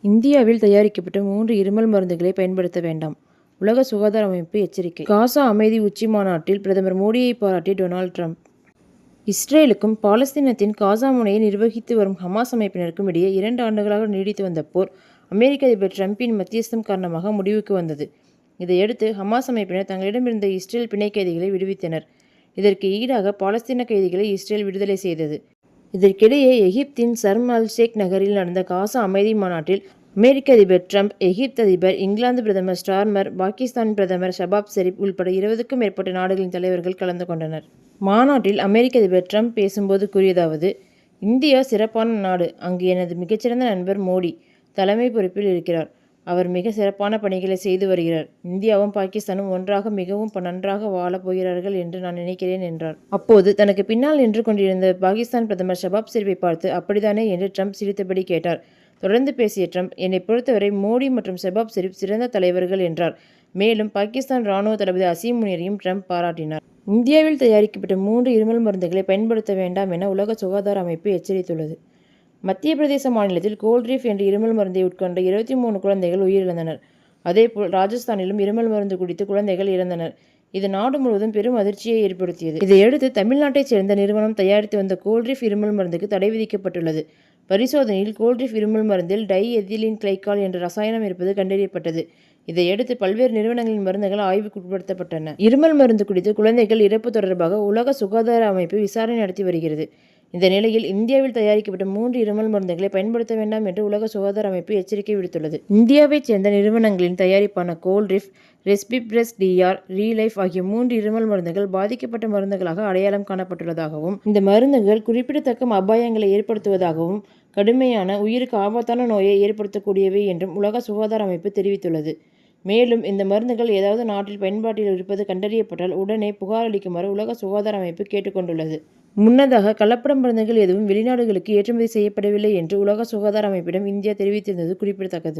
இந்தியாவில் தயாரிக்கப்பட்ட 3 இருமல் மருந்துகளை பயன்படுத்த வேண்டாம். உலக சுகாதார அமைப்பு எச்சரிக்கை. காசா அமைதி உச்சி மாநாட்டில் பிரதமர் மோடியை பாராட்டிய டொனால்ட் டிரம்ப். இஸ்ரேலுக்கும் பாலஸ்தீனத்தின் காசா முனையை நிர்வகித்து வரும் ஹமாஸ் அமைப்பினருக்கும் இடையே 2 ஆண்டுகளாக நீடித்து வந்த போர் அமெரிக்க அதிபர் டிரம்பின் மத்தியஸ்தம் காரணமாக முடிவுக்கு வந்தது. இதையடுத்து ஹமாஸ் அமைப்பினர் தங்களிடமிருந்த இஸ்ரேல் பிணை கைதிகளை விடுவித்தனர். இதற்கு ஈடாக பாலஸ்தீன கைதிகளை இஸ்ரேல் விடுதலை செய்தது. இதற்கிடையே எகிப்தின் சர்ம் அல் ஷேக் நகரில் நடந்த காசா அமைதி மாநாட்டில் அமெரிக்க அதிபர் டிரம்ப், எகிப்து அதிபர், இங்கிலாந்து பிரதமர் ஸ்டார்மர், பாகிஸ்தான் பிரதமர் ஷபாப் ஷெரீப் உள்பட 20க்கும் மேற்பட்ட நாடுகளின் தலைவர்கள் கலந்து கொண்டனர். மாநாட்டில் அமெரிக்க அதிபர் டிரம்ப் பேசும்போது கூறியதாவது: இந்தியா சிறப்பான நாடு. அங்கு எனது மிகச்சிறந்த நண்பர் மோடி தலைமை பொறுப்பில் இருக்கிறார். அவர் மிக சிறப்பான பணிகளை செய்து வருகிறார். இந்தியாவும் பாகிஸ்தானும் ஒன்றாக மிகவும் நன்றாக வாழப் போகிறார்கள் என்று நான் நினைக்கிறேன் என்றார். அப்போது தனக்கு பின்னால் நின்று கொண்டிருந்த பாகிஸ்தான் பிரதமர் ஷபாப் ஷெரீப்பை பார்த்து, அப்படித்தானே என்று டிரம்ப் சிரித்தபடி கேட்டார். தொடர்ந்து பேசிய டிரம்ப், என்னை பொறுத்தவரை மோடி மற்றும் ஷபாப் ஷெரீப் சிறந்த தலைவர்கள் என்றார். மேலும் பாகிஸ்தான் ராணுவ தளபதி அசீம் முனியரையும் டிரம்ப் பாராட்டினார். இந்தியாவில் தயாரிக்கப்பட்ட 3 இருமல் மருந்துகளை பயன்படுத்த வேண்டாம் என உலக சுகாதார அமைப்பு எச்சரித்துள்ளது. மத்திய பிரதேச மாநிலத்தில் கோல்ட்ரீஃப் என்ற இருமல் மருந்தை உட்கொண்ட 23 குழந்தைகள் உயிரிழந்தனர். அதேபோல் ராஜஸ்தானிலும் இருமல் மருந்து குடித்து குழந்தைகள் இறந்தனர். இது நாடு முழுவதும் பெரும் அதிர்ச்சியை ஏற்படுத்தியது. இதையடுத்து தமிழ்நாட்டைச் சேர்ந்த நிறுவனம் தயாரித்து வந்த கோல்ட்ரீஃப் இருமல் மருந்துக்கு தடை விதிக்கப்பட்டுள்ளது. பரிசோதனையில் கோல்ட்ரீஃப் இருமல் மருந்தில் டை எத்திலீன் கிளைகால் என்ற ரசாயனம் இருப்பது கண்டறியப்பட்டது. இதையடுத்து பல்வேறு நிறுவனங்களின் மருந்துகள் ஆய்வுக்கு உட்படுத்தப்பட்டன. இருமல் மருந்து குடித்து குழந்தைகள் இறப்பு தொடர்பாக உலக சுகாதார அமைப்பு விசாரணை நடத்தி வருகிறது. இந்த நிலையில் இந்தியாவில் தயாரிக்கப்பட்ட 3 இருமல் மருந்துகளை பயன்படுத்த வேண்டாம் என்று உலக சுகாதார அமைப்பு எச்சரிக்கை விடுத்துள்ளது. இந்தியாவைச் சேர்ந்த நிறுவனங்களின் தயாரிப்பான கோல்ட்ரீஃப், ரெஸ்பிப்ரெஸ் டிஆர், ரீலைஃப் ஆகிய 3 இருமல் மருந்துகள் பாதிக்கப்பட்ட மருந்துகளாக அடையாளம் காணப்பட்டுள்ளதாகவும், இந்த மருந்துகள் குறிப்பிடத்தக்க அபாயங்களை ஏற்படுத்துவதாகவும், கடுமையான உயிருக்கு ஆபத்தான நோயை ஏற்படுத்தக்கூடியவை என்றும் உலக சுகாதார அமைப்பு தெரிவித்துள்ளது. மேலும் இந்த மருந்துகள் ஏதாவது நாட்டில் பயன்பாட்டில் இருப்பது கண்டறியப்பட்டால் உடனே புகார் அளிக்குமாறு உலக சுகாதார அமைப்பு கேட்டுக்கொண்டுள்ளது. முன்னதாக கலப்பட மருந்துகள் எதுவும் வெளிநாடுகளுக்கு ஏற்றுமதி செய்யப்படவில்லை என்று உலக சுகாதார அமைப்பிடம் இந்தியா தெரிவித்திருந்தது குறிப்பிடத்தக்கது.